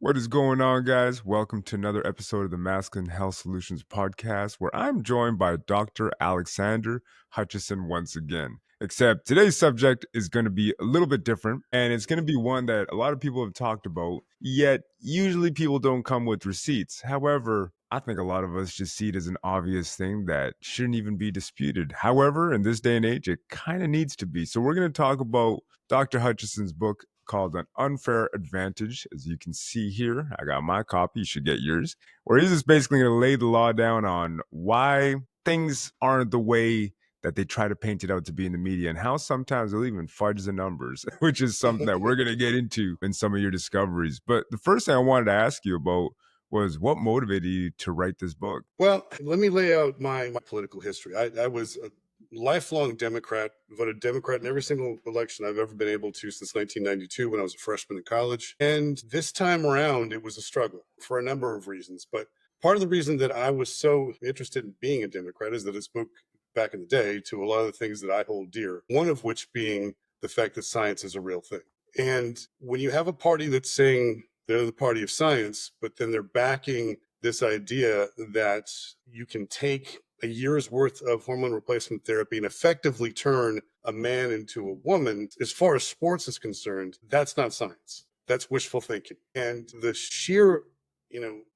What is going on, guys? Welcome to another episode of the Masculine Health Solutions podcast, where I'm joined by Dr. Alexander Hutchison once again. Except today's subject is going to be a little bit different, and it's going to be one that a lot of people have talked about, yet usually people don't come with receipts. However, I think a lot of us just see it as an obvious thing that shouldn't even be disputed. However, in this day and age, it kind of needs to be. So we're going to talk about Dr. Hutchison's book called An Unfair Advantage. As you can see here, I got my copy. You should get yours. Where he's just basically going to lay the law down on why things aren't the way that they try to paint it out to be in the media, and how sometimes they'll even fudge the numbers, which is something that we're going to get into in some of your discoveries. But the first thing I wanted to ask you about was what motivated you to write this book? Well, let me lay out my political history. I was a lifelong Democrat, voted Democrat in every single election I've ever been able to since 1992 when I was a freshman in college. And this time around, it was a struggle for a number of reasons. But part of the reason that I was so interested in being a Democrat is that it spoke back in the day to a lot of the things that I hold dear, one of which being the fact that science is a real thing. And when you have a party that's saying they're the party of science, but then they're backing this idea that you can take a year's worth of hormone replacement therapy and effectively turn a man into a woman, as far as sports is concerned, that's not science. That's wishful thinking. And the sheer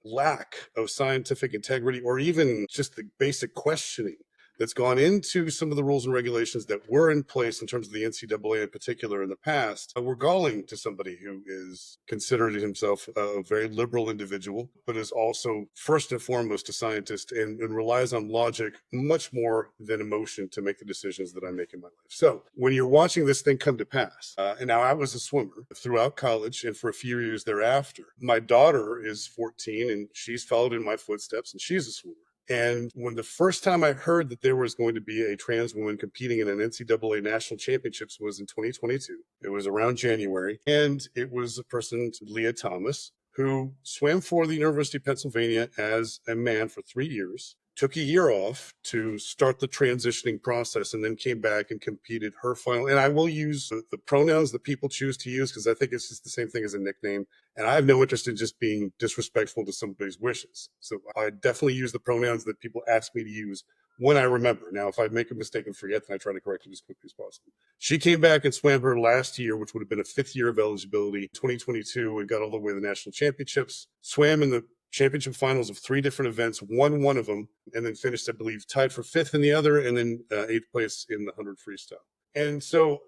lack of scientific integrity, or even just the basic questioning that's gone into some of the rules and regulations that were in place in terms of the NCAA in particular in the past, were galling to somebody who is considered himself a very liberal individual, but is also first and foremost a scientist and relies on logic much more than emotion to make the decisions that I make in my life. So when you're watching this thing come to pass, and now I was a swimmer throughout college and for a few years thereafter. My daughter is 14 and she's followed in my footsteps and she's a swimmer. And when the first time I heard that there was going to be a trans woman competing in an NCAA national championships was in 2022. It was around January. And it was a person, Leah Thomas, who swam for the University of Pennsylvania as a man for 3 years, took a year off to start the transitioning process, and then came back and competed her final. And I will use the pronouns that people choose to use because I think it's just the same thing as a nickname. And I have no interest in just being disrespectful to somebody's wishes. So I definitely use the pronouns that people ask me to use when I remember. Now, if I make a mistake and forget, then I try to correct it as quickly as possible. She came back and swam her last year, which would have been a fifth year of eligibility, 2022, and got all the way to the national championships. Swam in the championship finals of 3 different events, won one of them, and then finished, I believe, tied for 5th in the other, and then 8th place in the 100 freestyle. And so,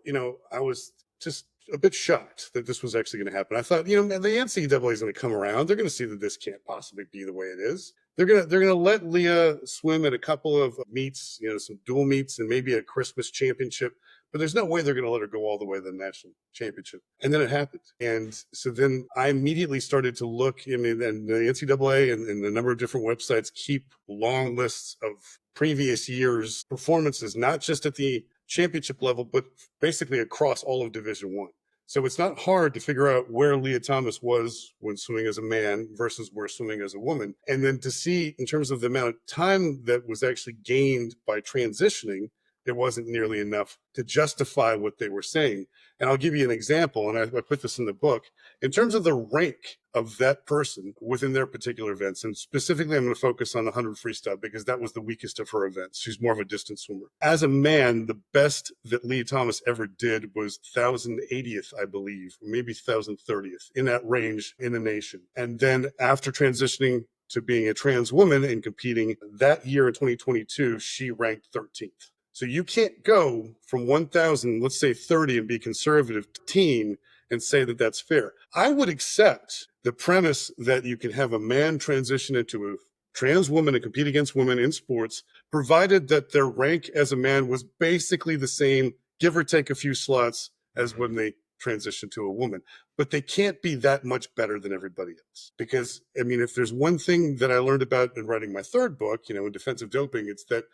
I was just a bit shocked that this was actually going to happen. I thought, the NCAA is going to come around. They're going to see that this can't possibly be the way it is. They're going to let Leah swim at a couple of meets, some dual meets and maybe a Christmas championship. But there's no way they're going to let her go all the way to the national championship. And then it happened. And so then I immediately started to look, and the NCAA and a number of different websites keep long lists of previous years' performances, not just at the championship level, but basically across all of Division I. So it's not hard to figure out where Leah Thomas was when swimming as a man versus where swimming as a woman. And then to see in terms of the amount of time that was actually gained by transitioning, it wasn't nearly enough to justify what they were saying. And I'll give you an example, and I put this in the book. In terms of the rank of that person within their particular events, and specifically I'm going to focus on the 100 freestyle because that was the weakest of her events. She's more of a distance swimmer. As a man, the best that Leah Thomas ever did was 1,080th, I believe, maybe 1,030th, in that range in the nation. And then after transitioning to being a trans woman and competing that year in 2022, she ranked 13th. So you can't go from 1,000, let's say 30, and be conservative to teen and say that that's fair. I would accept the premise that you can have a man transition into a trans woman and compete against women in sports, provided that their rank as a man was basically the same, give or take a few slots, as when they transition to a woman. But they can't be that much better than everybody else. Because, if there's one thing that I learned about in writing my third book, in defense of doping, it's that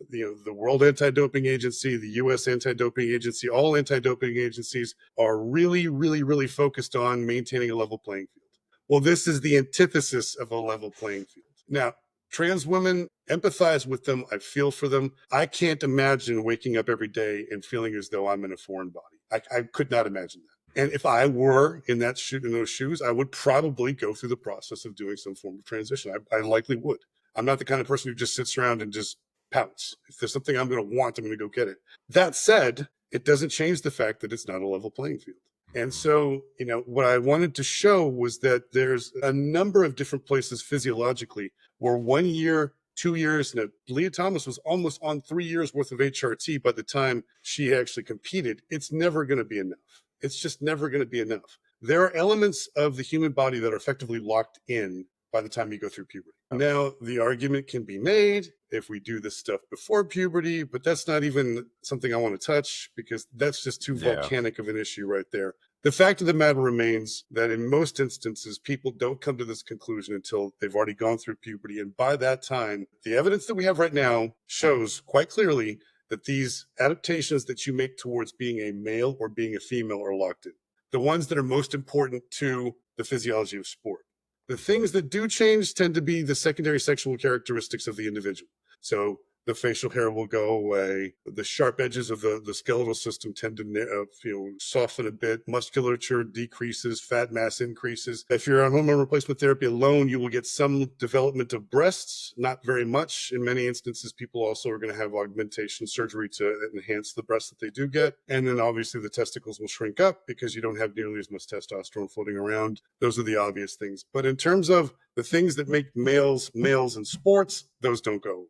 the World Anti-Doping Agency, the U.S. Anti-Doping Agency, all anti-doping agencies are really, really, really focused on maintaining a level playing field. Well, this is the antithesis of a level playing field. Now, trans women, empathize with them. I feel for them. I can't imagine waking up every day and feeling as though I'm in a foreign body. I could not imagine that. And if I were in those shoes, I would probably go through the process of doing some form of transition. I likely would. I'm not the kind of person who just sits around and just pouts. If there's something I'm going to want, I'm going to go get it. That said, it doesn't change the fact that it's not a level playing field. And so, what I wanted to show was that there's a number of different places physiologically where 1 year, 2 years, and Leah Thomas was almost on 3 years worth of HRT by the time she actually competed. It's never going to be enough. It's just never going to be enough. There are elements of the human body that are effectively locked in by the time you go through puberty. Now, the argument can be made if we do this stuff before puberty, but that's not even something I want to touch because that's just too volcanic of an issue right there. The fact of the matter remains that in most instances, people don't come to this conclusion until they've already gone through puberty. And by that time, the evidence that we have right now shows quite clearly that these adaptations that you make towards being a male or being a female are locked in. The ones that are most important to the physiology of sport. The things that do change tend to be the secondary sexual characteristics of the individual. So the facial hair will go away. The sharp edges of the skeletal system tend to soften a bit. Musculature decreases. Fat mass increases. If you're on hormone replacement therapy alone, you will get some development of breasts, not very much. In many instances, people also are going to have augmentation surgery to enhance the breasts that they do get. And then obviously the testicles will shrink up because you don't have nearly as much testosterone floating around. Those are the obvious things. But in terms of the things that make males in sports, those don't go away.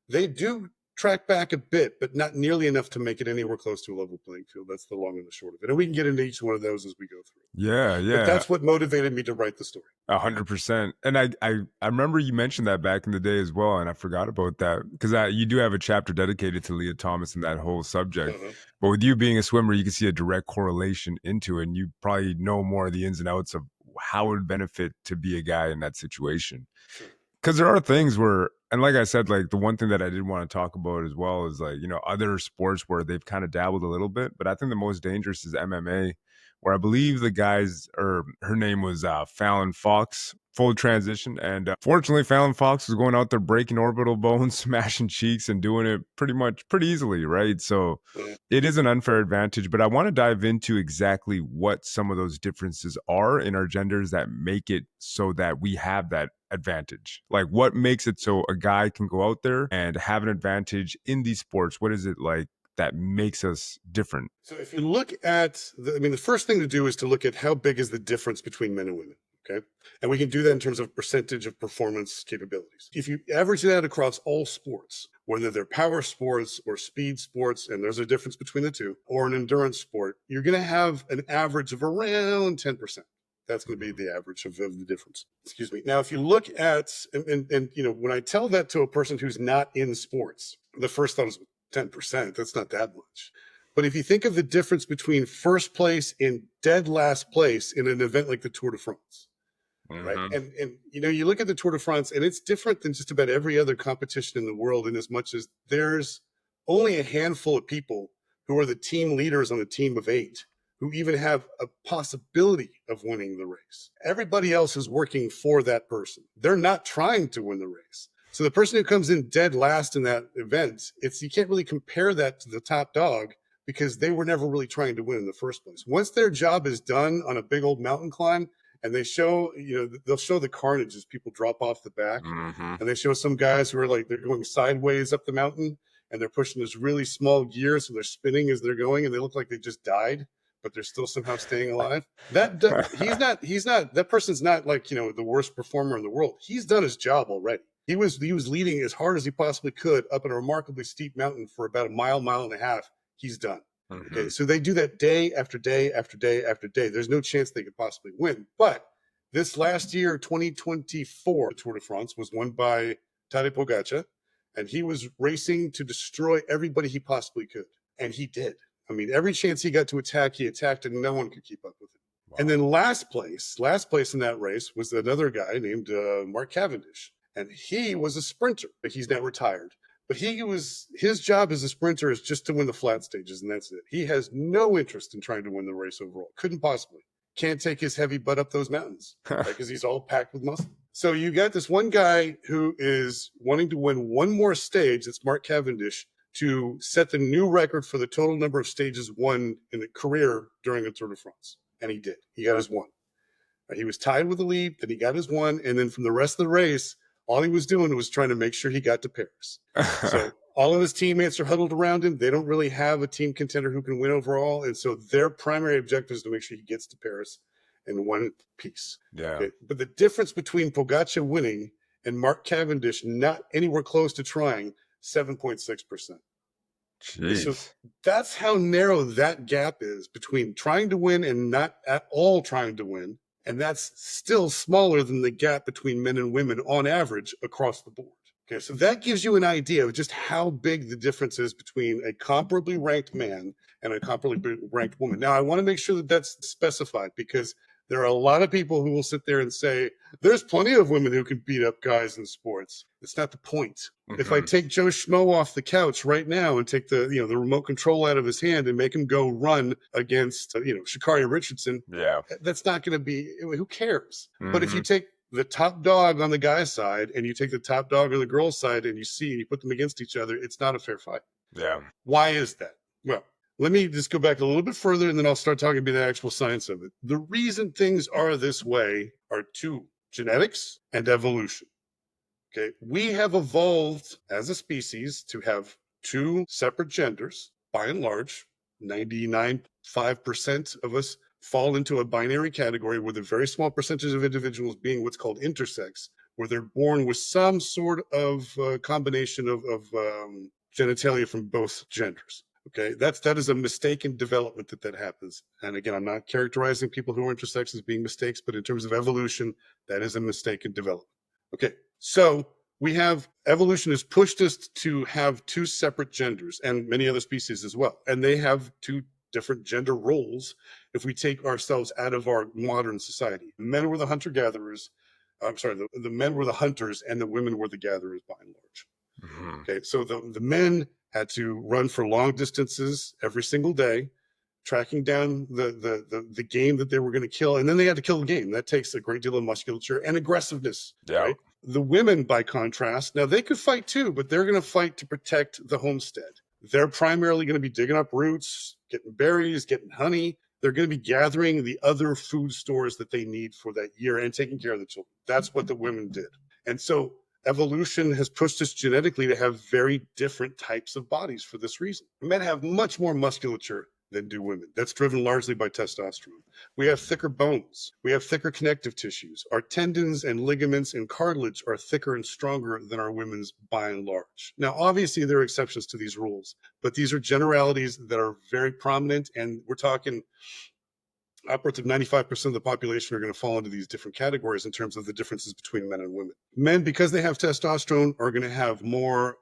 They do track back a bit, but not nearly enough to make it anywhere close to a level playing field. That's the long and the short of it. And we can get into each one of those as we go through. Yeah, But yeah. that's what motivated me to write the story. 100%. And I remember you mentioned that back in the day as well, and I forgot about that because you do have a chapter dedicated to Leah Thomas and that whole subject. But with you being a swimmer, you can see a direct correlation into it, and you probably know more of the ins and outs of how it would benefit to be a guy in that situation. Sure. Because there are things where, and like I said, like the one thing that I did want to talk about as well is like, other sports where they've kind of dabbled a little bit, but I think the most dangerous is MMA, where I believe the guys, or her name was Fallon Fox, full transition. And fortunately, Fallon Fox was going out there breaking orbital bones, smashing cheeks, and doing it pretty easily, right? So it is an unfair advantage, but I want to dive into exactly what some of those differences are in our genders that make it so that we have that advantage. Like what makes it so a guy can go out there and have an advantage in these sports? What is it like that makes us different? So if you look at, the first thing to do is to look at how big is the difference between men and women. Okay. And we can do that in terms of percentage of performance capabilities. If you average that across all sports, whether they're power sports or speed sports, and there's a difference between the two, or an endurance sport, you're going to have an average of around 10%. That's going to be the average of the difference. Excuse me. Now, if you look at, and when I tell that to a person who's not in sports, the first thought is 10%. That's not that much. But if you think of the difference between first place and dead last place in an event like the Tour de France, right? And you look at the Tour de France, and it's different than just about every other competition in the world, in as much as there's only a handful of people who are the team leaders on a team of 8 who even have a possibility of winning the race. Everybody else is working for that person. They're not trying to win the race. So the person who comes in dead last in that event, you can't really compare that to the top dog because they were never really trying to win in the first place. Once their job is done on a big old mountain climb, and they show, they'll show the carnage as people drop off the back. And they show some guys who are like, they're going sideways up the mountain and they're pushing this really small gear. So they're spinning as they're going and they look like they just died, but they're still somehow staying alive. He's not, that person's not like, the worst performer in the world. He's done his job already. He was leading as hard as he possibly could up a remarkably steep mountain for about a mile and a half. He's done. Okay, so they do that day after day after day after day. There's no chance they could possibly win. But this last year, 2024 Tour de France was won by Tadej Pogacar, and he was racing to destroy everybody he possibly could. And he did. I mean, every chance he got to attack, he attacked, and no one could keep up with him. Wow. And then last place in that race was another guy named Mark Cavendish. And he was a sprinter, but he's now retired. But his job as a sprinter is just to win the flat stages, and that's it. He has no interest in trying to win the race overall. Couldn't possibly. Can't take his heavy butt up those mountains because he's all packed with muscle. So you got this one guy who is wanting to win one more stage. That's Mark Cavendish, to set the new record for the total number of stages won in a career during a Tour de France. And he did. He got his one. He was tied with the lead, then he got his one, and then from the rest of the race, all he was doing was trying to make sure he got to Paris. So all of his teammates are huddled around him. They don't really have a team contender who can win overall, and so their primary objective is to make sure he gets to Paris in one piece. Yeah. Okay? But the difference between Pogacar winning and Mark Cavendish not anywhere close to trying, 7.6%. So Jeez. that's how narrow that gap is between trying to win and not at all trying to win. And that's still smaller than the gap between men and women on average across the board. Okay, so that gives you an idea of just how big the difference is between a comparably ranked man and a comparably ranked woman. Now, I want to make sure that that's specified because there are a lot of people who will sit there and say, there's plenty of women who can beat up guys in sports. It's not the point. If I take Joe Schmo off the couch right now and take the remote control out of his hand and make him go run against Sha'Carri Richardson, Yeah. that's not going to be. Who cares? But if you take the top dog on the guy's side and you take the top dog on the girl's side and you put them against each other, it's not a fair fight. Yeah. Why is that? Well, let me just go back a little bit further and then I'll start talking about the actual science of it. The reason things are this way are two: genetics and evolution. Okay, we have evolved as a species to have two separate genders. By and large, 99.5% of us fall into a binary category with a very small percentage of individuals being what's called intersex, where they're born with some sort of combination of genitalia from both genders. Okay, that is a mistaken development that happens. And again, I'm not characterizing people who are intersex as being mistakes, but in terms of evolution, that is a mistaken development. Okay, so we have evolution has pushed us to have two separate genders and many other species as well. And they have two different gender roles if we take ourselves out of our modern society. Men were the hunter-gatherers. I'm sorry, the men were the hunters and the women were the gatherers by and large. Okay, so the men had to run for long distances every single day, tracking down the game that they were going to kill, and then they had to kill the game. That takes a great deal of musculature and aggressiveness. Yeah. Right? The women, by contrast, now they could fight too, but they're going to fight to protect the homestead. They're primarily going to be digging up roots, getting berries, getting honey. They're going to be gathering the other food stores that they need for that year and taking care of the children. That's what the women did. And so evolution has pushed us genetically to have very different types of bodies for this reason. Men have much more musculature than do women. That's driven largely by testosterone. We have thicker bones. We have thicker connective tissues. Our tendons and ligaments and cartilage are thicker and stronger than our women's by and large. Now, obviously, there are exceptions to these rules, but these are generalities that are very prominent, and we're talking upwards of 95% of the population are going to fall into these different categories in terms of the differences between men and women. Men, because they have testosterone, are going to have more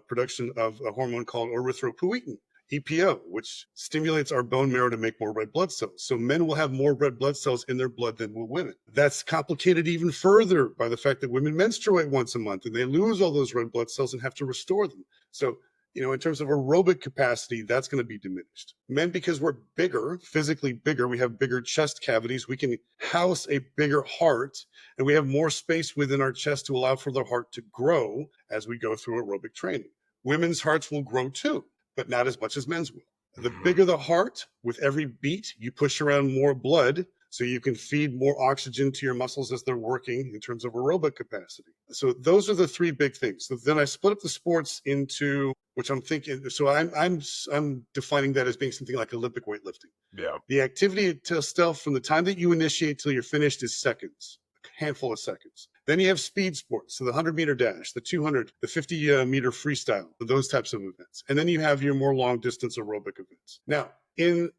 production of a hormone called erythropoietin, EPO, which stimulates our bone marrow to make more red blood cells. So men will have more red blood cells in their blood than will women. That's complicated even further by the fact that women menstruate once a month and they lose all those red blood cells and have to restore them. So in terms of aerobic capacity, that's going to be diminished. Men, because we're bigger, physically bigger, we have bigger chest cavities, we can house a bigger heart, and we have more space within our chest to allow for the heart to grow as we go through aerobic training. Women's hearts will grow too, but not as much as men's will. The bigger the heart, with every beat, you push around more blood, so you can feed more oxygen to your muscles as they're working in terms of aerobic capacity. So those are the three big things. So then I split up the sports into, which I'm thinking, so I'm defining that as being something like Olympic weightlifting. Yeah. The activity itself from the time that you initiate till you're finished is seconds, a handful of seconds. Then you have speed sports, so the 100-meter dash, the 200, the 50-meter freestyle, those types of events. And then you have your more long-distance aerobic events. Now, in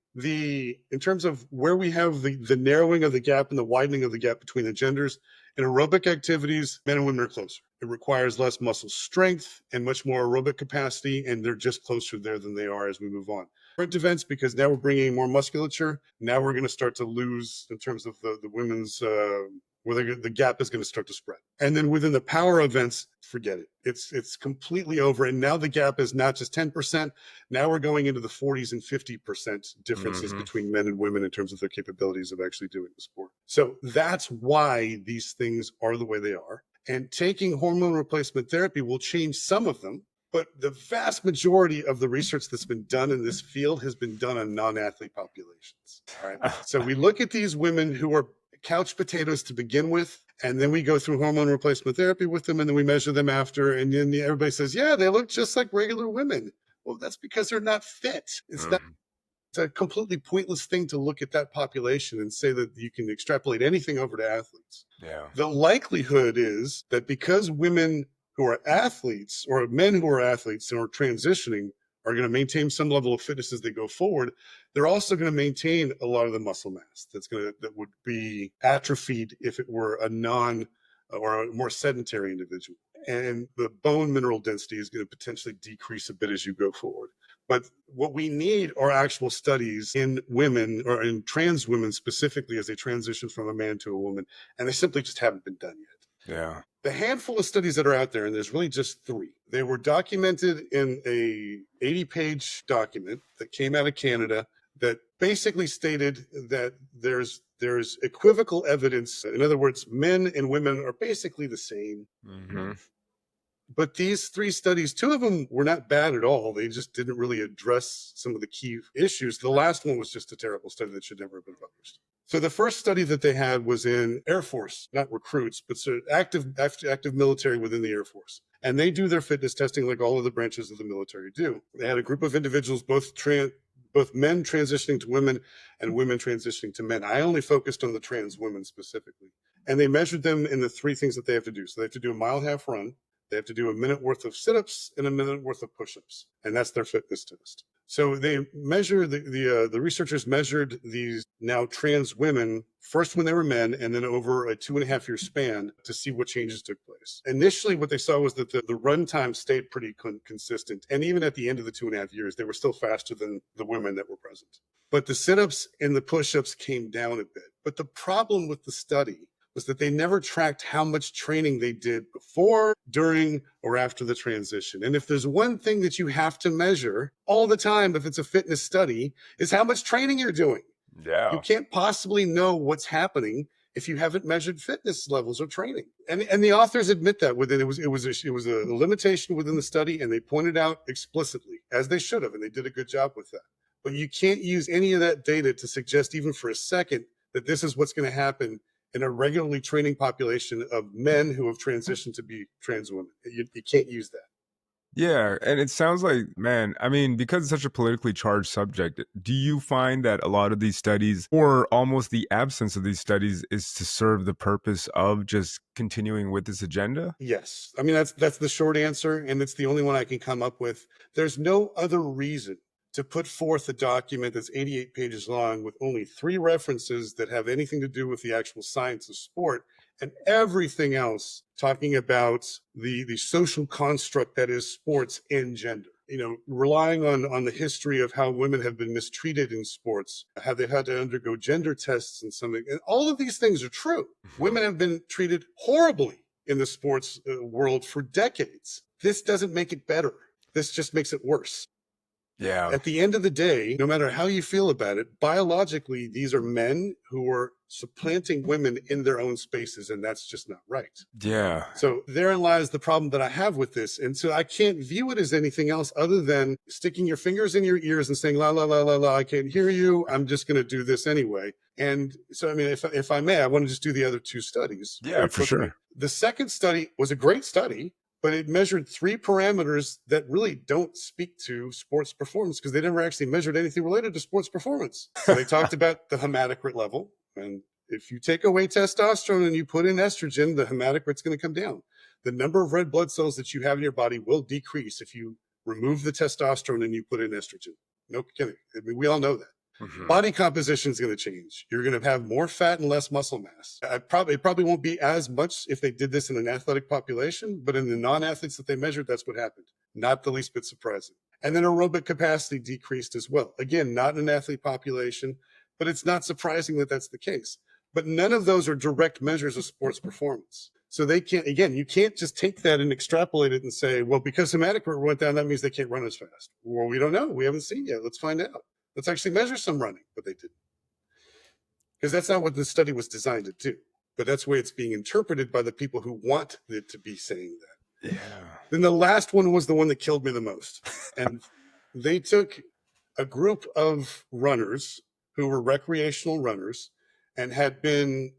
terms of where we have the narrowing of the gap and the widening of the gap between the genders, in aerobic activities, men and women are closer. It requires less muscle strength and much more aerobic capacity, and they're just closer there than they are as we move on. Sprint events, because now we're bringing more musculature, now we're going to start to lose in terms of the women's where the gap is going to start to spread. And then within the power events, forget it. It's completely over. And now the gap is not just 10%. Now we're going into the 40s and 50% differences between men and women in terms of their capabilities of actually doing the sport. So that's why these things are the way they are. And taking hormone replacement therapy will change some of them. But the vast majority of the research that's been done in this field has been done on non-athlete populations. All right. So we look at these women who are couch potatoes to begin with, and then we go through hormone replacement therapy with them, and then we measure them after, and then everybody says, yeah, they look just like regular women. Well, that's because they're not fit. It's a completely pointless thing to look at that population and say that you can extrapolate anything over to athletes. Yeah. The likelihood is that because women who are athletes or men who are athletes and are transitioning are going to maintain some level of fitness as they go forward, they're also going to maintain a lot of the muscle mass that would be atrophied if it were a non or a more sedentary individual. And the bone mineral density is going to potentially decrease a bit as you go forward. But what we need are actual studies in women or in trans women specifically as they transition from a man to a woman. And they simply just haven't been done yet. Yeah. The handful of studies that are out there, and there's really just 3, they were documented in a 80-page document that came out of Canada that basically stated that there's equivocal evidence. In other words, men and women are basically the same. Mm-hmm. But these 3 studies, 2 of them were not bad at all. They just didn't really address some of the key issues. The last one was just a terrible study that should never have been published. So the first study that they had was in Air Force, not recruits, but active military within the Air Force. And they do their fitness testing like all of the branches of the military do. They had a group of individuals, both men transitioning to women and women transitioning to men. I only focused on the trans women specifically. And they measured them in the 3 things that they have to do. So they have to do a mile half run. They have to do a minute worth of sit-ups and a minute worth of push-ups, and that's their fitness test. So they measure the researchers measured these now trans women first when they were men, and then over a 2.5-year span to see what changes took place. Initially, what they saw was that the run time stayed pretty consistent, and even at the end of the 2.5 years, they were still faster than the women that were present. But the sit-ups and the push-ups came down a bit. But the problem with the study was that they never tracked how much training they did before, during, or after the transition. And if there's one thing that you have to measure all the time, if it's a fitness study, is how much training you're doing. You Yeah. can't possibly know what's happening if you haven't measured fitness levels or training. And the authors admit that within it was a limitation within the study, and they pointed out explicitly, as they should have, and they did a good job with that. But you can't use any of that data to suggest even for a second that this is what's going to happen in a regularly training population of men who have transitioned to be trans women. You can't use that. Yeah, and it sounds like, man, I mean, because it's such a politically charged subject, do you find that a lot of these studies, or almost the absence of these studies, is to serve the purpose of just continuing with this agenda? Yes. I mean, that's the short answer, and it's the only one I can come up with. There's no other reason to put forth a document that's 88 pages long with only 3 references that have anything to do with the actual science of sport and everything else talking about the social construct that is sports and gender. Relying on the history of how women have been mistreated in sports, how they've had to undergo gender tests and something. And all of these things are true. Women have been treated horribly in the sports world for decades. This doesn't make it better. This just makes it worse. Yeah. At the end of the day, no matter how you feel about it, biologically, these are men who are supplanting women in their own spaces, and that's just not right. Yeah. So therein lies the problem that I have with this. And so I can't view it as anything else other than sticking your fingers in your ears and saying, la, la, la, la, la, I can't hear you. I'm just going to do this anyway. And so, I mean, if I may, I want to just do the other 2 studies Yeah, very for quickly. sure. The second study was a great study, but it measured 3 parameters that really don't speak to sports performance because they never actually measured anything related to sports performance. So they talked about the hematocrit level. And if you take away testosterone and you put in estrogen, the hematocrit's going to come down. The number of red blood cells that you have in your body will decrease if you remove the testosterone and you put in estrogen. No kidding. I mean, we all know that. Body composition is going to change. You're going to have more fat and less muscle mass. It probably won't be as much if they did this in an athletic population, but in the non-athletes that they measured, that's what happened. Not the least bit surprising. And then aerobic capacity decreased as well. Again, not in an athlete population, but it's not surprising that that's the case. But none of those are direct measures of sports performance. So they can't, again, you can't just take that and extrapolate it and say, well, because hematocrit went down, that means they can't run as fast. Well, we don't know. We haven't seen yet. Let's find out. Let's actually measure some running, but they didn't. Because that's not what the study was designed to do. But that's the way it's being interpreted by the people who want it to be saying that. Yeah. Then the last one was the one that killed me the most. And they took a group of runners who were recreational runners and had been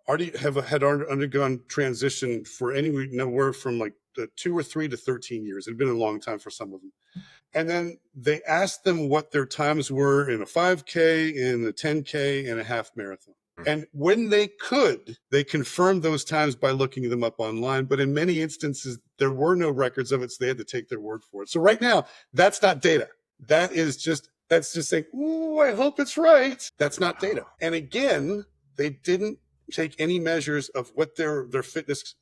already have had undergone transition for anywhere from like 2 or 3 to 13 years. It had been a long time for some of them. And then they asked them what their times were in a 5K, in a 10K, and a half marathon. And when they could, they confirmed those times by looking them up online. But in many instances, there were no records of it, so they had to take their word for it. So right now, that's not data. That's just saying, "Ooh, I hope it's right." That's not data. Wow. And again, they didn't take any measures of what their fitness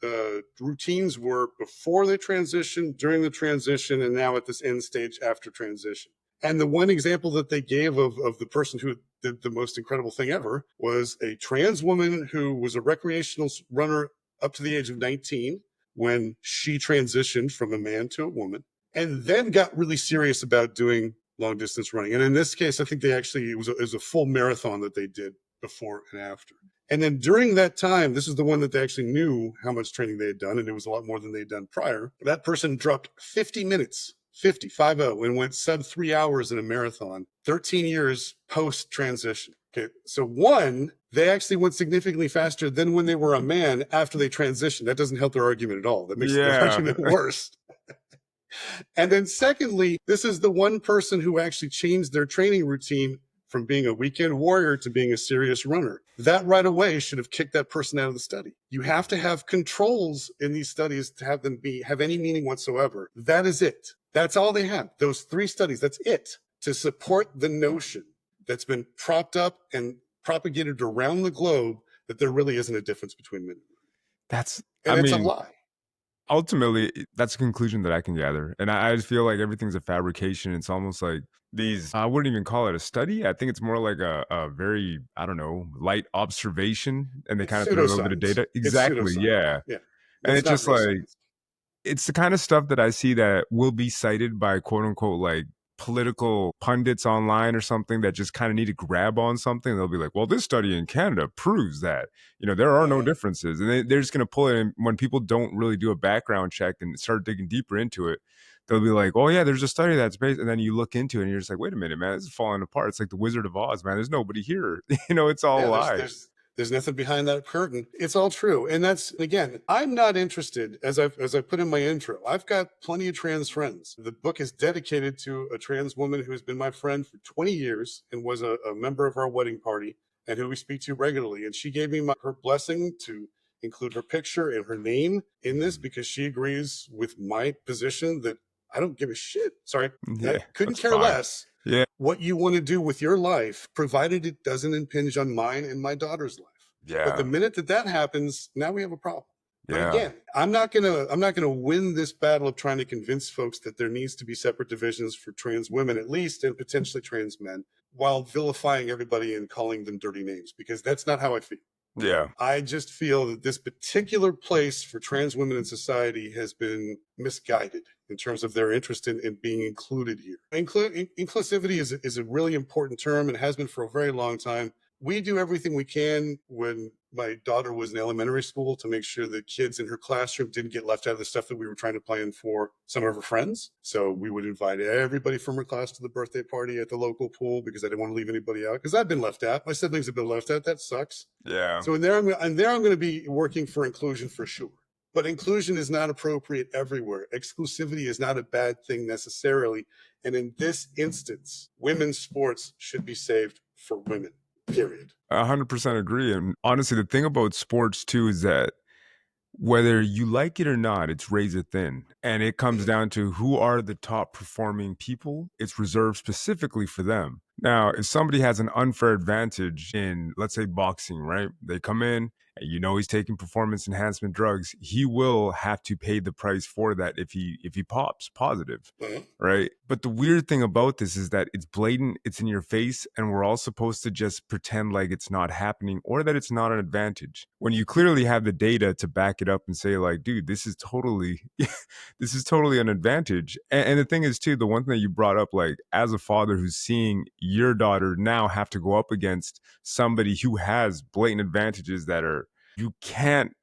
routines were before they transitioned, during the transition, and now at this end stage after transition. And the one example that they gave of the person who did the most incredible thing ever was a trans woman who was a recreational runner up to the age of 19 when she transitioned from a man to a woman, and then got really serious about doing long distance running. And in this case, I think it was a full marathon that they did before and after. And then during that time, this is the one that they actually knew how much training they had done, and it was a lot more than they'd done prior. That person dropped 50 minutes, 50, 50, and went sub 3 hours in a marathon, 13 years post transition. Okay, so one, they actually went significantly faster than when they were a man after they transitioned. That doesn't help their argument at all. That makes their Yeah. argument worse. And then secondly, this is the one person who actually changed their training routine from being a weekend warrior to being a serious runner. That right away should have kicked that person out of the study. You have to have controls in these studies to have them have any meaning whatsoever. That is it. That's all they have. Those 3 studies, that's it, to support the notion that's been propped up and propagated around the globe that there really isn't a difference between men and women. That's I And it's a mean, lie. ultimately, that's a conclusion that I can gather, and I just feel like everything's a fabrication. It's almost like these I wouldn't even call it a study. I think it's more like a very, I don't know, light observation, and they It's kinda threw a little bit of pseudoscience. data. It's Exactly, pseudoscience. yeah, Yeah. and It's it's not just real like science. it's the kind of stuff that I see that will be cited by quote unquote like political pundits online or something that just kind of need to grab on something. They'll be like, well, this study in Canada proves that, there are no Uh-huh. differences. And they're just going to pull it in when people don't really do a background check and start digging deeper into it. They'll be like, oh, yeah, there's a study that's based. And then you look into it and you're just like, wait a minute, man, this is falling apart. It's like the Wizard of Oz, man. There's nobody here. It's all a Yeah, lie. there's nothing behind that curtain. It's all true. And that's again, I'm not interested, as I put in my intro. I've got plenty of trans friends. The book is dedicated to a trans woman who has been my friend for 20 years and was a member of our wedding party and who we speak to regularly. And she gave me her blessing to include her picture and her name in this Mhm. because she agrees with my position that I don't give a shit. Sorry, I Yeah, couldn't that's care fine. less Yeah, what you want to do with your life, provided it doesn't impinge on mine and my daughter's life. But the yeah, minute that happens, now we have a problem. But yeah, again, I'm not gonna win this battle of trying to convince folks that there needs to be separate divisions for trans women, at least, and potentially trans men, while vilifying everybody and calling them dirty names, because that's not how I feel. yeah. I just feel that this particular place for trans women in society has been misguided in terms of their interest in being included here. Inclusivity is a really important term and has been for a very long time. We do everything we can when my daughter was in elementary school to make sure that kids in her classroom didn't get left out of the stuff that we were trying to plan for some of her friends. So we would invite everybody from her class to the birthday party at the local pool because I didn't want to leave anybody out because I've been left out. My siblings have been left out. That sucks. Yeah. So in there, I'm going to be working for inclusion for sure. But inclusion is not appropriate everywhere. Exclusivity is not a bad thing necessarily. And in this instance, women's sports should be saved for women, period. 100% agree. And honestly, the thing about sports too is that whether you like it or not, it's razor thin. And it comes Mhm. down to who are the top performing people. It's reserved specifically for them. Now, if somebody has an unfair advantage in, let's say, boxing, right? They come in and he's taking performance enhancement drugs. He will have to pay the price for that if he pops positive. Uh-huh. Right. But the weird thing about this is that it's blatant, it's in your face, and we're all supposed to just pretend like it's not happening or that it's not an advantage. When you clearly have the data to back it up and say, like, dude, this is totally this is totally an advantage. And the thing is, too, the one thing that you brought up, like, as a father who's seeing your daughter now have to go up against somebody who has blatant advantages that are you can't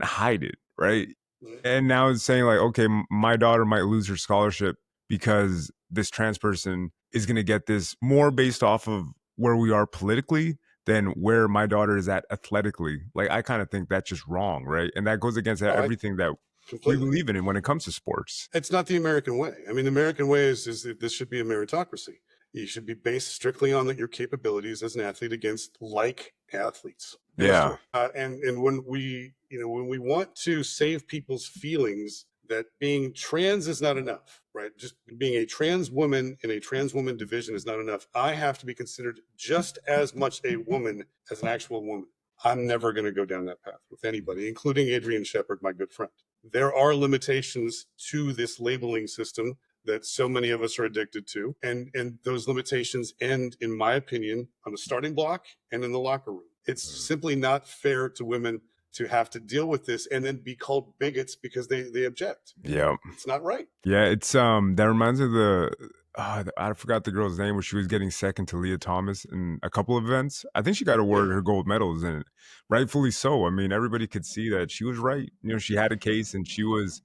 hide it, right? Mhm. And now it's saying like, okay, my daughter might lose her scholarship because this trans person is going to get this more based off of where we are politically than where my daughter is at athletically. Like, I kind of think that's just wrong, right? And that goes against Oh, I everything that we completely. believe in when it comes to sports. It's not the American way. I mean, the American way is that this should be a meritocracy. You should be based strictly on your capabilities as an athlete against like athletes. End of Yeah. story. And when we want to save people's feelings that being trans is not enough, right? Just being a trans woman in a trans woman division is not enough. I have to be considered just as much a woman as an actual woman. I'm never going to go down that path with anybody, including Adrian Shepard, my good friend. There are limitations to this labeling system that so many of us are addicted to. And those limitations end, in my opinion, on the starting block and in the locker room. It's simply not fair to women to have to deal with this and then be called bigots because they object. Yeah. It's not right. Yeah, it's that reminds me of I forgot the girl's name where she was getting second to Leah Thomas in a couple of events. I think she got Yeah. awarded her gold medals and rightfully so. I mean, everybody could see that she was right. You know, she had a case and she was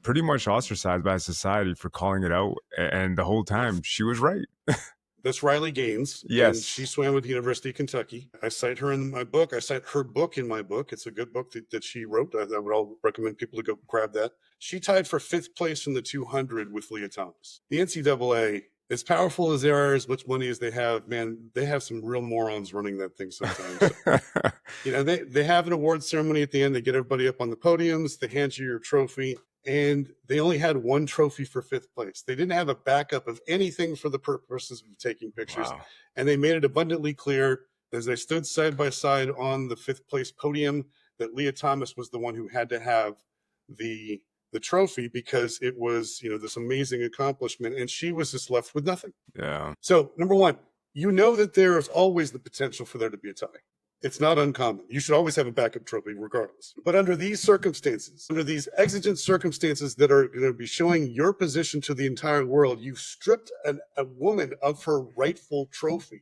pretty much ostracized by society for calling it out and the whole Well, time she was right. that's Riley Gaines, and she Yes. swam with the University of Kentucky. I cite her in my book. I cite her book in my book. It's a good book that she wrote. I would all recommend people to go grab that. She tied for fifth place in the 200 with Leah Thomas. The NCAA, as powerful as they are, as much money as they have, man, they have some real morons running that thing sometimes. They have an award ceremony at the end. They get everybody up on the podiums. They hand you your trophy. And they only had one trophy for fifth place. They didn't have a backup of anything for the purposes of taking pictures. Wow. And they made it abundantly clear as they stood side by side on the fifth place podium that Leah Thomas was the one who had to have the trophy because it was, this amazing accomplishment. And she was just left with nothing. Yeah. So, number one, that there is always the potential for there to be a tie. It's not uncommon. You should always have a backup trophy regardless. But under these circumstances, under these exigent circumstances that are going to be showing your position to the entire world, you've stripped a woman of her rightful trophy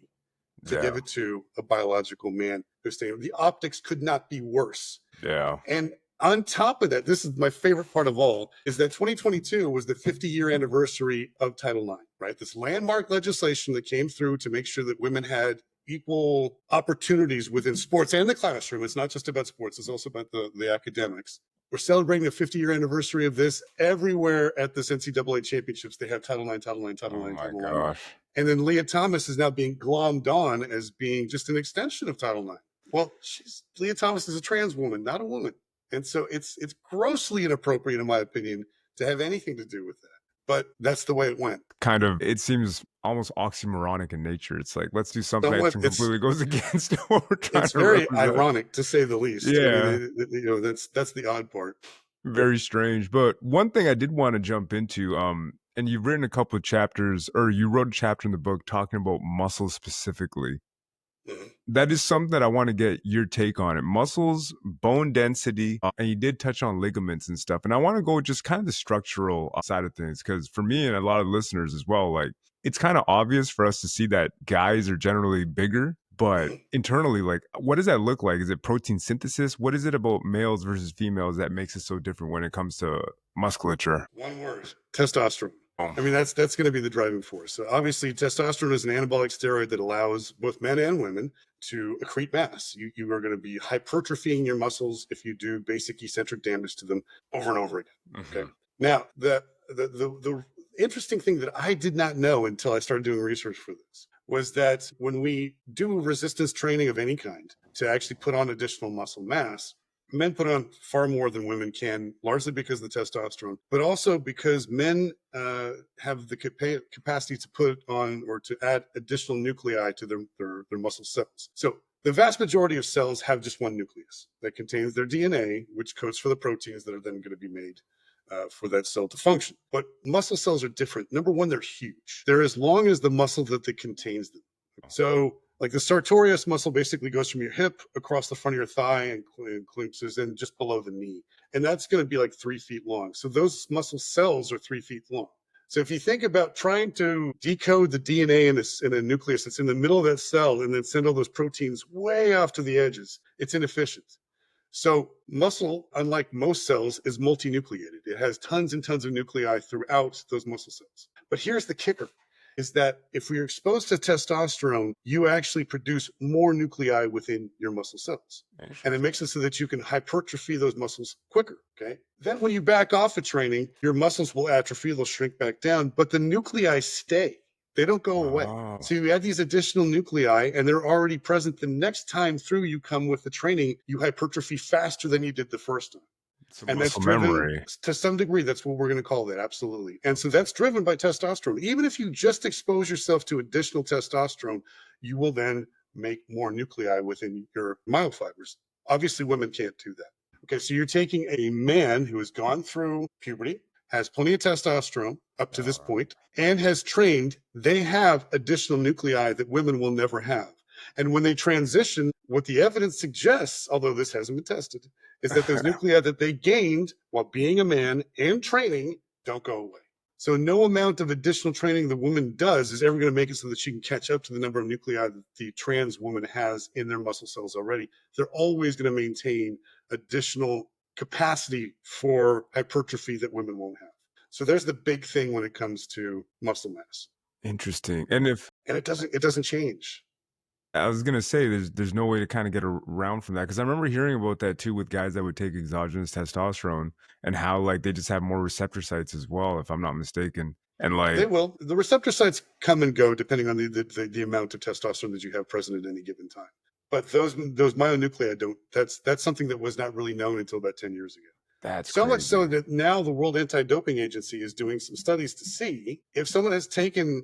to Yeah. give it to a biological man who's saying the optics could not be worse. Yeah. And on top of that, this is my favorite part of all, is that 2022 was the 50-year anniversary of Title IX, right? This landmark legislation that came through to make sure that women had equal opportunities within sports and the classroom. It's not just about sports, it's also about the academics. We're celebrating the 50-year anniversary of this everywhere at this NCAA championships. They have Title IX, Title IX, Title Oh IX, my Title IX. gosh. And then Leah Thomas is now being glommed on as being just an extension of Title IX. Well, Leah Thomas is a trans woman, not a woman. And so it's grossly inappropriate, in my opinion, to have anything to do with that. But that's the way it went. Kind of, it seems almost oxymoronic in nature. It's like, let's do something that Somewhat, completely goes against what we're trying it's to very represent. ironic to say the least. I Yeah, mean, that's the odd part. But very strange. But one thing I did want to jump into, and you've written a couple of chapters, or you wrote a chapter in the book talking about muscles specifically. mhm. That is something that I want to get your take on it. Muscles, bone density, and you did touch on ligaments and stuff. And I want to go just kind of the structural side of things because for me and a lot of listeners as well, like it's kind of obvious for us to see that guys are generally bigger, but Mhm. internally, like what does that look like? Is it protein synthesis? What is it about males versus females that makes it so different when it comes to musculature? One word: testosterone. Oh, I mean, that's going to be the driving force. So obviously, testosterone is an anabolic steroid that allows both men and women to accrete mass. You are going to be hypertrophying your muscles if you do basic eccentric damage to them over and over again. Okay. mhm. Now, the interesting thing that I did not know until I started doing research for this was that when we do resistance training of any kind to actually put on additional muscle mass, men put on far more than women can, largely because of the testosterone, but also because men have the capacity to put on or to add additional nuclei to their muscle cells. So the vast majority of cells have just one nucleus that contains their DNA, which codes for the proteins that are then going to be made for that cell to function. But muscle cells are different. Number one, they're huge. They're as long as the muscle that contains them. So like the sartorius muscle basically goes from your hip across the front of your thigh and clinches in just below the knee. And that's going to be like 3 feet long. So those muscle cells are 3 feet long. So if you think about trying to decode the DNA in a nucleus that's in the middle of that cell and then send all those proteins way off to the edges, it's inefficient. So muscle, unlike most cells, is multinucleated. It has tons and tons of nuclei throughout those muscle cells. But here's the kicker, is that if we're exposed to testosterone, you actually produce more nuclei within your muscle cells. And it makes it so that you can hypertrophy those muscles quicker. Okay. Then when you back off of training, your muscles will atrophy, they'll shrink back down, but the nuclei stay. They don't go away. Oh, So you add these additional nuclei and they're already present. The next time through you come with the training, you hypertrophy faster than you did the first time. it's a And that's muscle driven memory. to some degree. That's what we're going to call that. Absolutely. And so that's driven by testosterone. Even if you just expose yourself to additional testosterone, you will then make more nuclei within your myofibers. Obviously, women can't do that. Okay. So you're taking a man who has gone through puberty, has plenty of testosterone up to this point, and has trained. They have additional nuclei that women will never have. And when they transition, what the evidence suggests, although this hasn't been tested, is that those nuclei that they gained while being a man and training don't go away. So no amount of additional training the woman does is ever going to make it so that she can catch up to the number of nuclei that the trans woman has in their muscle cells already. They're always going to maintain additional capacity for hypertrophy that women won't have. So there's the big thing when it comes to muscle mass. Interesting. And if And it doesn't change. I was gonna say there's no way to kind of get around from that because I remember hearing about that too with guys that would take exogenous testosterone and how like they just have more receptor sites as well, if I'm not mistaken. And They like will. The receptor sites come and go depending on the amount of testosterone that you have present at any given time. But those myonuclei don't. That's something that was not really known until about 10 years ago. that's So much so crazy. that now the World Anti-Doping Agency is doing some studies to see if someone has taken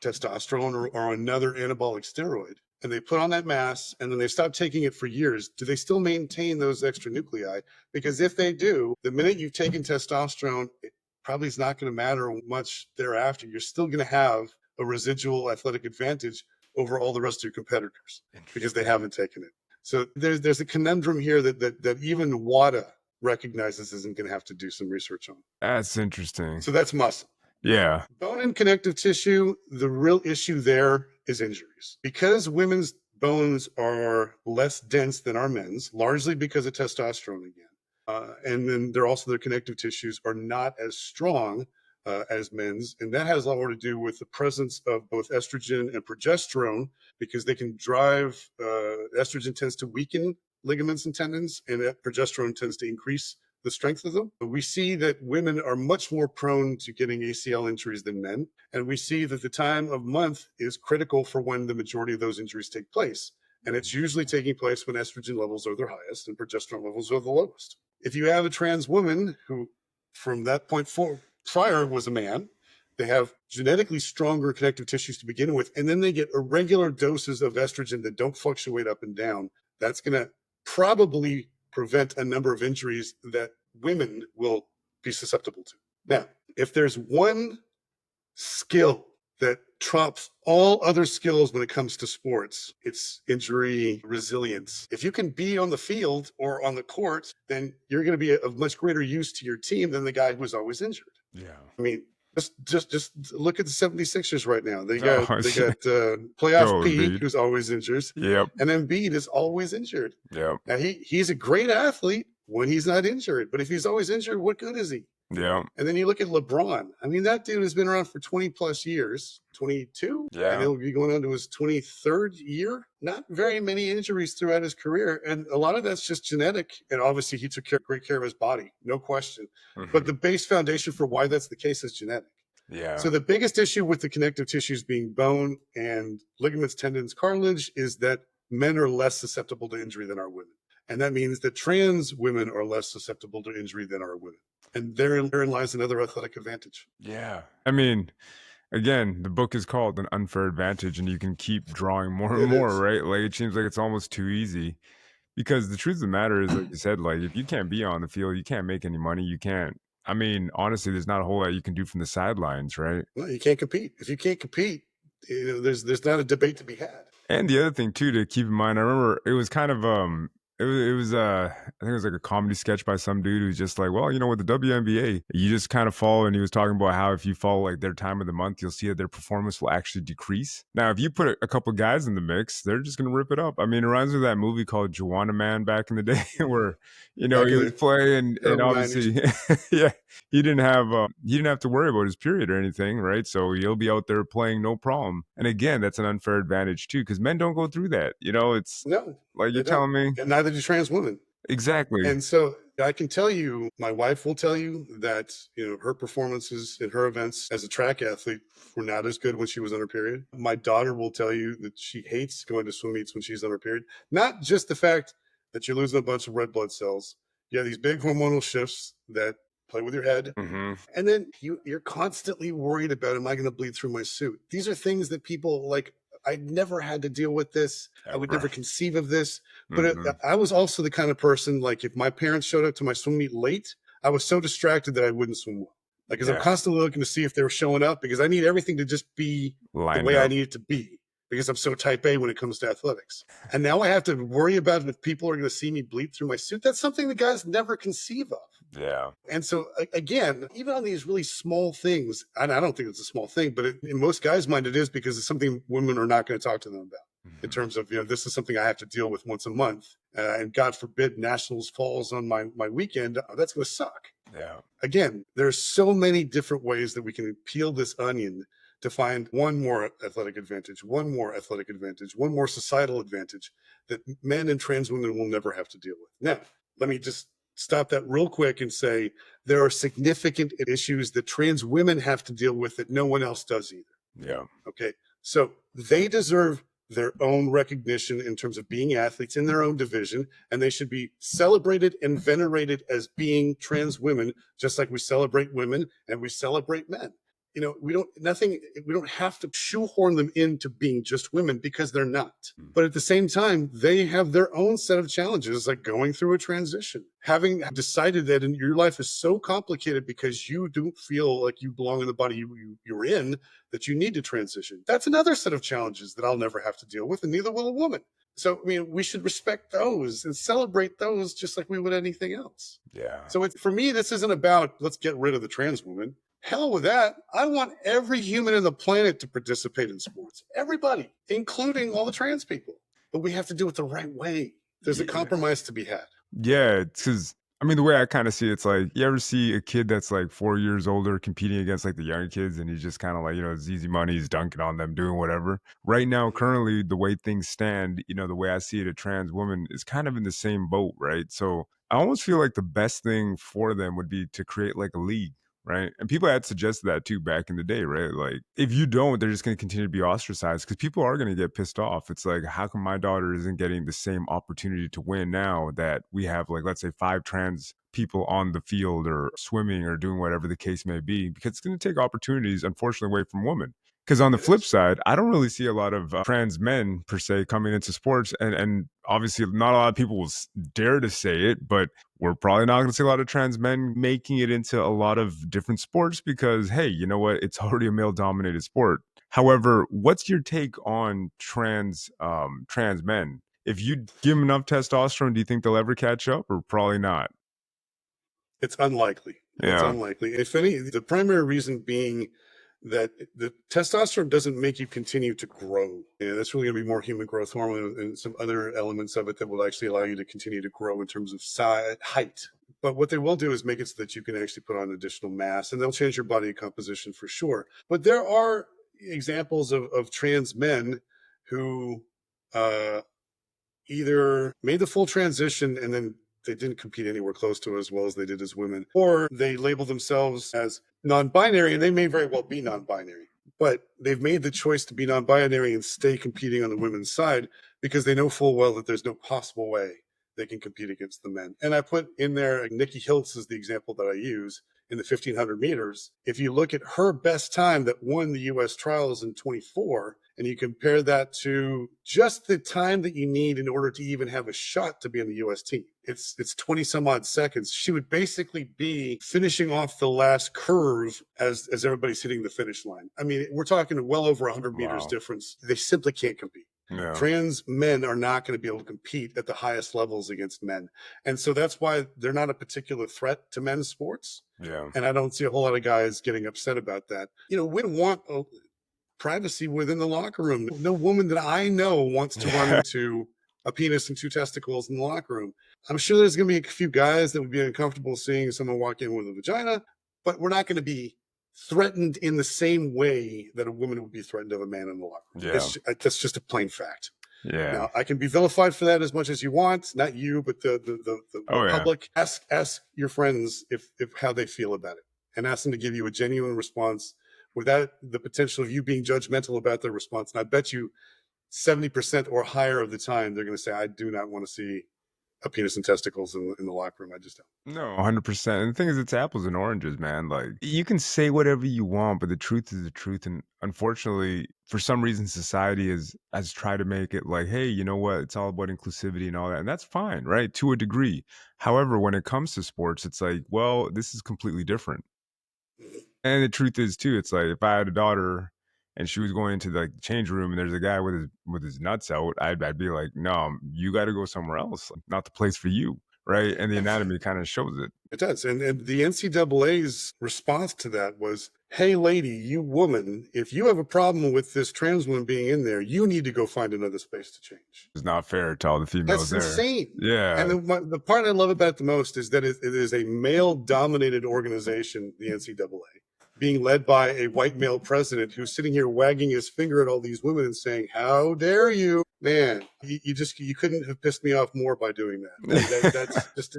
testosterone or another anabolic steroid and they put on that mass and then they stop taking it for years, do they still maintain those extra nuclei? Because if they do, the minute you've taken testosterone, it probably is not going to matter much thereafter. You're still going to have a residual athletic advantage over all the rest of your competitors because they Interesting. haven't taken it. So there's a conundrum here that even WADA recognizes isn't going to have to do some research on. That's interesting. So that's muscle. Yeah. Bone and connective tissue, the real issue there is injuries. Because women's bones are less dense than our men's, largely because of testosterone again. And then they're also their connective tissues are not as strong as men's. And that has a lot more to do with the presence of both estrogen and progesterone, because they can drive, estrogen tends to weaken ligaments and tendons, and progesterone tends to increase the strength of them. We see that women are much more prone to getting ACL injuries than men. And we see that the time of month is critical for when the majority of those injuries take place. And it's usually taking place when estrogen levels are their highest and progesterone levels are the lowest. If you have a trans woman who, from that point forward, prior was a man, they have genetically stronger connective tissues to begin with, and then they get irregular doses of estrogen that don't fluctuate up and down. That's going to probably prevent a number of injuries that women will be susceptible to. Now, if there's one skill that trumps all other skills when it comes to sports, it's injury resilience. If you can be on the field or on the court, then you're going to be of much greater use to your team than the guy who's always injured. Yeah. I mean, just look at the 76ers right now. They Oh, got playoff Joel P, Embiid. who's always injured, Yep. and Embiid is always injured. Yep. Now he's a great athlete when he's not injured, but if he's always injured, what good is he? Yep. And then you look at LeBron. I mean, that dude has been around for 20 plus years, 22, and Yeah. he'll be going on to his 23rd year. Not very many injuries throughout his career. And a lot of that's just genetic. And obviously, he took great care of his body, no question. But Mhm. the base foundation for why that's the case is genetic. Yeah. So the biggest issue with the connective tissues being bone and ligaments, tendons, cartilage is that men are less susceptible to injury than our women. And that means that trans women are less susceptible to injury than our women. And therein lies another athletic advantage. Yeah. I mean, again, the book is called An Unfair Advantage, and you can keep drawing more and It more, is. right? Like it seems like it's almost too easy. Because the truth of the matter is, like you said, like if you can't be on the field, you can't make any money. You can't. I mean, honestly, there's not a whole lot you can do from the sidelines, right? Well, you can't compete. If you can't compete, there's not a debate to be had. And the other thing too to keep in mind, I remember it was kind of I think it was like a comedy sketch by some dude who's just like, well, with the WNBA, you just kind of follow, and he was talking about how if you follow like their time of the month, you'll see that their performance will actually decrease. Now, if you put a couple guys in the mix, they're just gonna rip it up. I mean, it reminds me of that movie called Joanna Man back in the day, where Back he in was the playing, and early 90s. obviously, yeah, he didn't have to worry about his period or anything, right? So he'll be out there playing no problem. And again, that's an unfair advantage too, because men don't go through that. It's No, like you're they don't. telling me. And neither do trans women. Exactly. And so I can tell you, my wife will tell you that, her performances in her events as a track athlete were not as good when she was on her period. My daughter will tell you that she hates going to swim meets when she's on her period. Not just the fact that you're losing a bunch of red blood cells. You have these big hormonal shifts that play with your head. Mhm. And then you're constantly worried about, am I going to bleed through my suit? These are things that people like. I never had to deal with this. I would Ever. never conceive of this. But Mhm. I was also the kind of person, like, if my parents showed up to my swim meet late, I was so distracted that I wouldn't swim well. Like, because I'm Yeah. constantly looking to see if they were showing up, because I need everything to just be the Lined way I up. need it to be, because I'm so type A when it comes to athletics. And now I have to worry about if people are going to see me bleed through my suit. That's something the guys never conceive of. Yeah. And so, again, even on these really small things, and I don't think it's a small thing, but in most guys' mind, it is, because it's something women are not going to talk to them about. In Mhm. terms of, this is something I have to deal with once a month, and God forbid nationals falls on my weekend, that's going to suck. Yeah. Again, there's so many different ways that we can peel this onion to find one more athletic advantage, one more societal advantage that men and trans women will never have to deal with. Now, let me just stop that real quick and say there are significant issues that trans women have to deal with that no one else does either. Yeah. Okay. So they deserve their own recognition in terms of being athletes in their own division, and they should be celebrated and venerated as being trans women, just like we celebrate women and we celebrate men. We don't have to shoehorn them into being just women, because they're not. Mm. But at the same time, they have their own set of challenges, like going through a transition, having decided that in your life is so complicated because you don't feel like you belong in the body you're in, that you need to transition. That's another set of challenges that I'll never have to deal with, and neither will a woman. So, I mean, we should respect those and celebrate those just like we would anything else. Yeah. So, for me, this isn't about let's get rid of the trans woman. Hell with that. I want every human on the planet to participate in sports. Everybody, including all the trans people. But we have to do it the right way. There's a Yeah. compromise to be had. Yeah, because I mean, the way I kinda see it's like, you ever see a kid that's, like, 4 years older competing against, like, the younger kids, and he's just kinda like, it's easy money, he's dunking on them, doing whatever. Right now, currently, the way things stand, the way I see it, a trans woman is kind of in the same boat, right? So, I almost feel like the best thing for them would be to create, like, a league, right? And people had suggested that too back in the day, right? Like, if you don't, they're just gonna continue to be ostracized because people are gonna get pissed off. It's like, how come my daughter isn't getting the same opportunity to win now that we have, like, let's say 5 trans people on the field or swimming or doing whatever the case may be? Because it's gonna take opportunities, unfortunately, away from women. Because on the It flip is. side, I don't really see a lot of trans men per se coming into sports, and obviously not a lot of people will dare to say it, but we're probably not going to see a lot of trans men making it into a lot of different sports because, hey, you know what? It's already a male dominated sport. However, what's your take on trans men? If you give them enough testosterone, do you think they'll ever catch up, or probably not? It's unlikely. It's Yeah. unlikely. If any, the primary reason being that the testosterone doesn't make you continue to grow. That's really going to be more human growth hormone and some other elements of it that will actually allow you to continue to grow in terms of size, height. But what they will do is make it so that you can actually put on additional mass, and they'll change your body composition for sure. But there are examples of trans men who uh, either made the full transition and then they didn't compete anywhere close to as well as they did as women, or they label themselves as non-binary, and they may very well be non-binary, but they've made the choice to be non-binary and stay competing on the women's side because they know full well that there's no possible way they can compete against the men. And I put in there Nikki Hiltz is the example that I use in the 1500 meters. If you look at her best time that won the US trials in 24, and you compare that to just the time that you need in order to even have a shot to be on the US team, it's 20 some odd seconds. She would basically be finishing off the last curve as everybody's hitting the finish line. I mean, we're talking well over 100 meters Wow. difference. They simply can't compete. Yeah. Trans men are not going to be able to compete at the highest levels against men. And so that's why they're not a particular threat to men's sports. Yeah. And I don't see a whole lot of guys getting upset about that. Women want privacy within the locker room. No woman that I know wants to run Yeah. into a penis and two testicles in the locker room. I'm sure there's going to be a few guys that would be uncomfortable seeing someone walk in with a vagina, but we're not going to be threatened in the same way that a woman would be threatened of a man in the locker room. Yeah. That's just a plain fact. Yeah. Now, I can be vilified for that as much as you want. Not you, but the Oh yeah. public. Ask your friends if how they feel about it, and ask them to give you a genuine response without the potential of you being judgmental about their response. And I bet you 70% or higher of the time they're going to say, "I do not want to see a penis and testicles in the locker room. I just don't." No, 100%. And the thing is, it's apples and oranges, man. Like, you can say whatever you want, but the truth is the truth. And unfortunately, for some reason, society has tried to make it like, hey, you know what? It's all about inclusivity and all that. And that's fine, right? To a degree. However, when it comes to sports, it's like, well, this is completely different. And the truth is too, it's like if I had a daughter and she was going into like the change room and there's a guy with his nuts out, I'd be like, no, you got to go somewhere else, like, not the place for you, right? And the anatomy kind of shows it. It does. And the NCAA's response to that was, hey, lady, you woman, if you have a problem with this trans woman being in there, you need to go find another space to change. It's not fair to all the females That's there. insane. Yeah, And the part I love about it the most is that it is a male dominated organization, the NCAA, being led by a white male president who's sitting here wagging his finger at all these women and saying, how dare you? Man, you couldn't have pissed me off more by doing that. That's just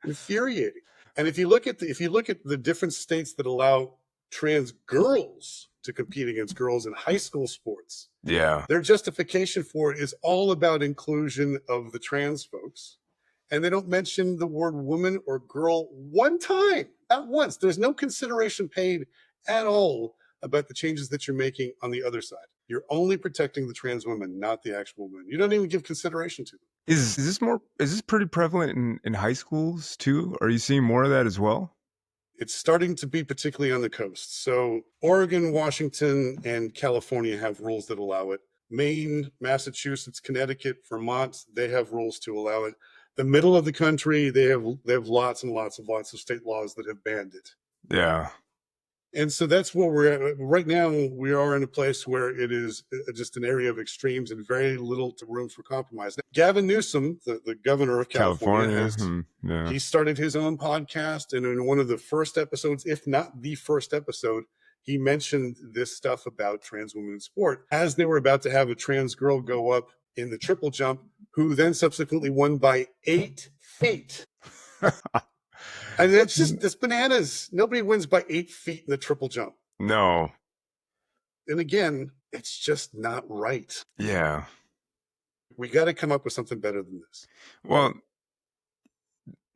infuriating. And if you look at the different states that allow trans girls to compete against girls in high school sports, yeah, their justification for it is all about inclusion of the trans folks. And they don't mention the word woman or girl one time, not once. There's no consideration paid at all about the changes that you're making on the other side. You're only protecting the trans women, not the actual women. You don't even give consideration to them. is this pretty prevalent in high schools too? Are you seeing more of that as well? It's starting to be particularly on the coast. So Oregon, Washington, and California have rules that allow it. Maine, Massachusetts, Connecticut, Vermont, they have rules to allow it. The middle of the country, they have lots and lots of state laws that have banned it. Yeah, And so that's where we're at right now. We are in a place where it is just an area of extremes and very little room for compromise. Now, Gavin Newsom, the governor of California, California. Yeah, he started his own podcast, and in one of the first episodes, if not the first episode, he mentioned this stuff about trans women in sport as they were about to have a trans girl go up in the triple jump, who then subsequently won by 8 feet. And that's bananas. Nobody wins by 8 feet in the triple jump. no, And again, it's just not right. yeah. We got to come up with something better than this. Well,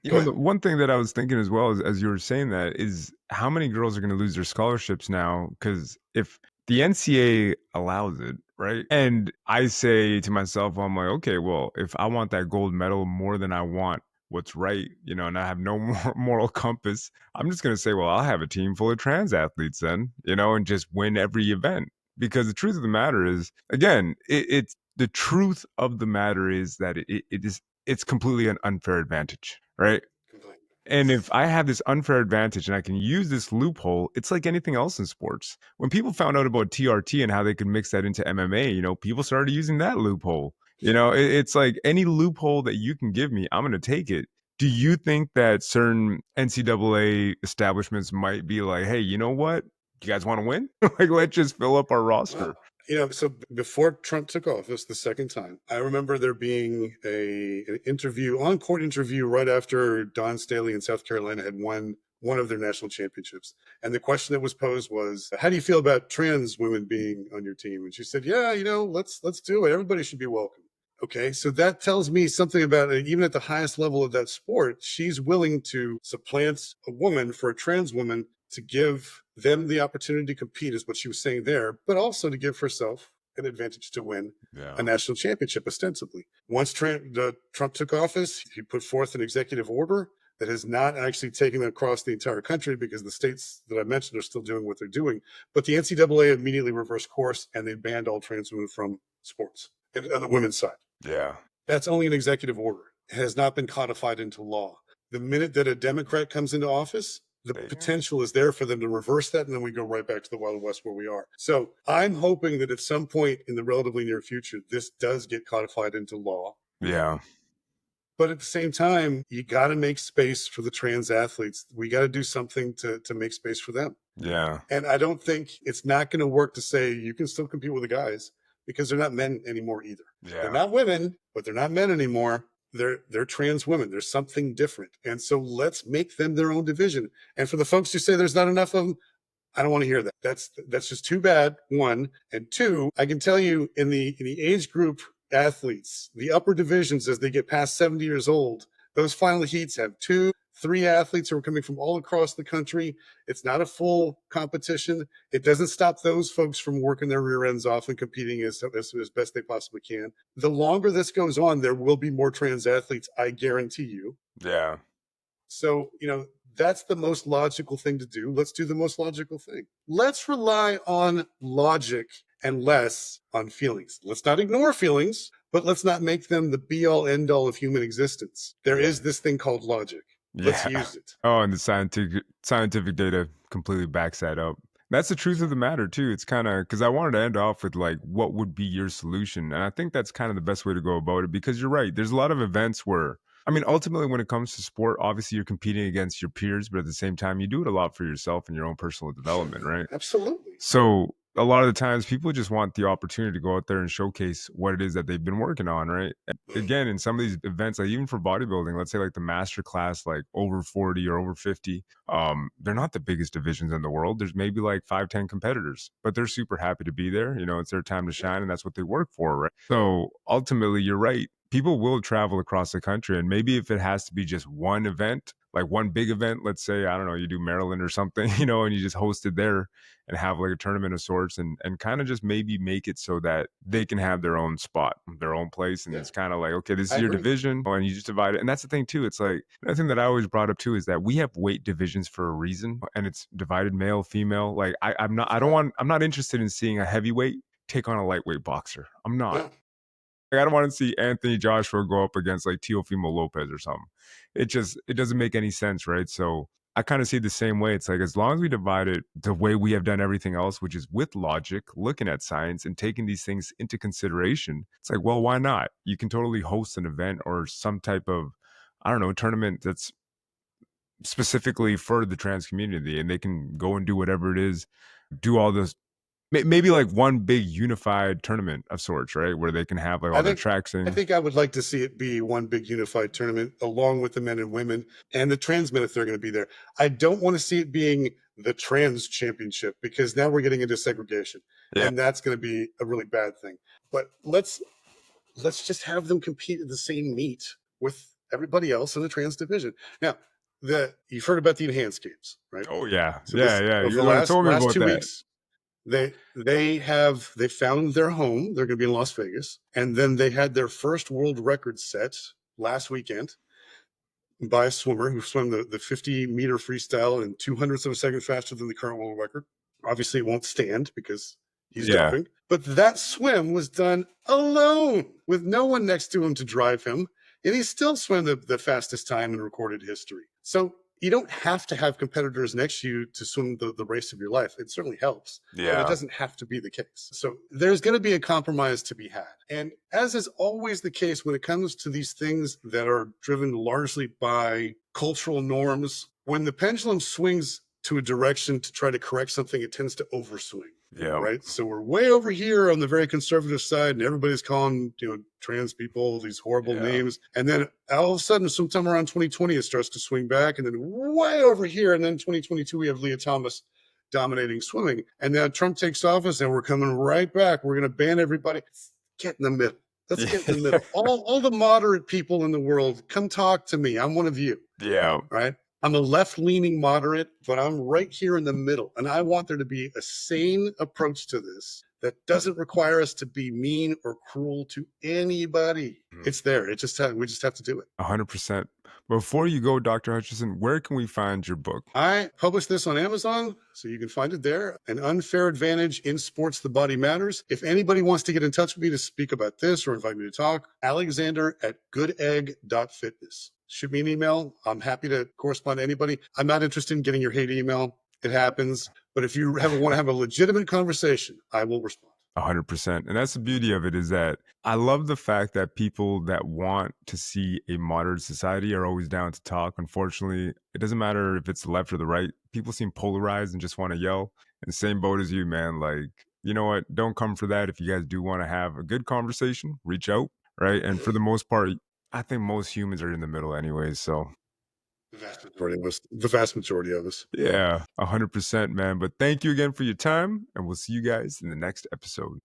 Go ahead. the one thing that I was thinking as well as you were saying that is how many girls are going to lose their scholarships now? Because if the NCAA allows it, right? And I say to myself, I'm like, okay, well, if I want that gold medal more than I want what's right, and I have no more moral compass, I'm just going to say, well, I'll have a team full of trans athletes then, and just win every event. Because the truth of the matter is, again, it's the truth of the matter is that it's completely an unfair advantage, right? And if I have this unfair advantage and I can use this loophole, it's like anything else in sports. When people found out about TRT and how they could mix that into MMA, people started using that loophole. It's like any loophole that you can give me, I'm going to take it. Do you think that certain NCAA establishments might be like, hey, you know what? You guys want to win? Like, let's just fill up our roster. So before Trump took office the second time, I remember there being an on-court interview right after Don Staley in South Carolina had won one of their national championships. And the question that was posed was, how do you feel about trans women being on your team? And she said, yeah, let's do it. Everybody should be welcome. Okay, so that tells me something about it. Even at the highest level of that sport, she's willing to supplant a woman for a trans woman to give them the opportunity to compete, is what she was saying there, but also to give herself an advantage to win a national championship, ostensibly. Once Trump took office, he put forth an executive order that has not actually taken across the entire country because the states that I mentioned are still doing what they're doing. But the NCAA immediately reversed course and they banned all trans women from sports. on the women's side. Yeah. That's only an executive order. It has not been codified into law. The minute that a Democrat comes into office, the potential is there for them to reverse that, and then we go right back to the Wild West where we are. So I'm hoping that at some point in the relatively near future, this does get codified into law. Yeah. But at the same time, you got to make space for the trans athletes. We got to do something to make space for them. Yeah. And I don't think it's not going to work to say you can still compete with the guys, because they're not men anymore either. Yeah. They're not women, but they're not men anymore. They're trans women. There's something different. And so let's make them their own division. And for the folks who say there's not enough of them, I don't want to hear that. That's just too bad. One. And two, I can tell you in the age group athletes, the upper divisions, as they get past 70 years old, those final heats have 2-3 athletes who are coming from all across the country. It's not a full competition. It doesn't stop those folks from working their rear ends off and competing as best they possibly can. The longer this goes on, there will be more trans athletes, I guarantee you. Yeah. So, that's the most logical thing to do. Let's do the most logical thing. Let's rely on logic and less on feelings. Let's not ignore feelings, but let's not make them the be all end all of human existence. There is this thing called logic. Let's Yeah. use it. Oh, and the scientific data completely backs that up. That's the truth of the matter too. It's kind of because I wanted to end off with like, what would be your solution? And I think that's kind of the best way to go about it, because you're right. There's a lot of events where, I mean, ultimately, when it comes to sport, obviously you're competing against your peers, but at the same time, you do it a lot for yourself and your own personal development, right? Absolutely. So a lot of the times people just want the opportunity to go out there and showcase what it is that they've been working on, right? And again, in some of these events, like even for bodybuilding, let's say like the master class, like over 40 or over 50, they're not the biggest divisions in the world. There's maybe like 5-10 competitors, but they're super happy to be there. It's their time to shine, and that's what they work for, right? So ultimately, you're right. People will travel across the country, and maybe if it has to be just one event, like one big event, let's say, I don't know, you do Maryland or something, and you just host it there and have like a tournament of sorts, and kind of just maybe make it so that they can have their own spot, their own place. And Yeah, it's kind of like, okay, this I is your agree. division, and you just divide it. And that's the thing too. It's like another thing that I always brought up too is that we have weight divisions for a reason, and it's divided male, female. Like I'm not interested in seeing a heavyweight take on a lightweight boxer. I'm not. No, Like, I don't want to see Anthony Joshua go up against like Teofimo Lopez or something. It doesn't make any sense, right? So I kind of see it the same way. It's like, as long as we divide it the way we have done everything else, which is with logic, looking at science and taking these things into consideration, it's like, well, why not? You can totally host an event or some type of, I don't know, tournament that's specifically for the trans community, and they can go and do whatever it is, do all this. Maybe like one big unified tournament of sorts, right? Where they can have like I all their think tracks I in. think I would like to see it be one big unified tournament along with the men and women and the trans men if they're going to be there. I don't want to see it being the trans championship, because now we're getting into segregation, Yeah. and that's going to be a really bad thing. But let's just have them compete at the same meet with everybody else in the trans division. Now, you've heard about the enhanced games, right? Oh yeah. So Yeah. this Yeah. over You're the the one who told me last about two that. weeks, they found their home. They're going to be in Las Vegas, and then they had their first world record set last weekend by a swimmer who swam the 50-meter freestyle in 200ths of a second faster than the current world record. Obviously, it won't stand because he's Yeah. doping. But that swim was done alone with no one next to him to drive him, and he still swam the fastest time in recorded history. So you don't have to have competitors next to you to swim the race of your life. It certainly helps, but it Yeah. doesn't have to be the case. So there's going to be a compromise to be had. And as is always the case when it comes to these things that are driven largely by cultural norms, when the pendulum swings to a direction to try to correct something, it tends to overswing. Yeah. Right. So we're way over here on the very conservative side, and everybody's calling, trans people these horrible Yeah. names. And then all of a sudden, sometime around 2020, it starts to swing back. And then way over here, and then 2022, we have Leah Thomas dominating swimming. And now Trump takes office, and we're coming right back. We're going to ban everybody. Get in the middle. Let's get in the middle. All the moderate people in the world, come talk to me. I'm one of you. Yeah. Right. I'm a left-leaning moderate, but I'm right here in the middle. And I want there to be a sane approach to this that doesn't require us to be mean or cruel to anybody. Mhm. It's there. We just have to do it. 100%. Before you go, Dr. Hutchison, where can we find your book? I published this on Amazon, so you can find it there. An Unfair Advantage in Sports, the Body Matters. If anybody wants to get in touch with me to speak about this or invite me to talk, Alexander at goodegg.fitness. Shoot me an email. I'm happy to correspond to anybody. I'm not interested in getting your hate email. It happens. But if you want to have a legitimate conversation, I will respond. 100%. And that's the beauty of it is that I love the fact that people that want to see a modern society are always down to talk. Unfortunately, it doesn't matter if it's the left or the right. People seem polarized and just want to yell. And same boat as you, man. Like, you know what? Don't come for that. If you guys do want to have a good conversation, reach out, right? And for the most part, I think most humans are in the middle anyways. So The vast majority of us. The vast majority of us. yeah, 100%, man. But thank you again for your time, and we'll see you guys in the next episode.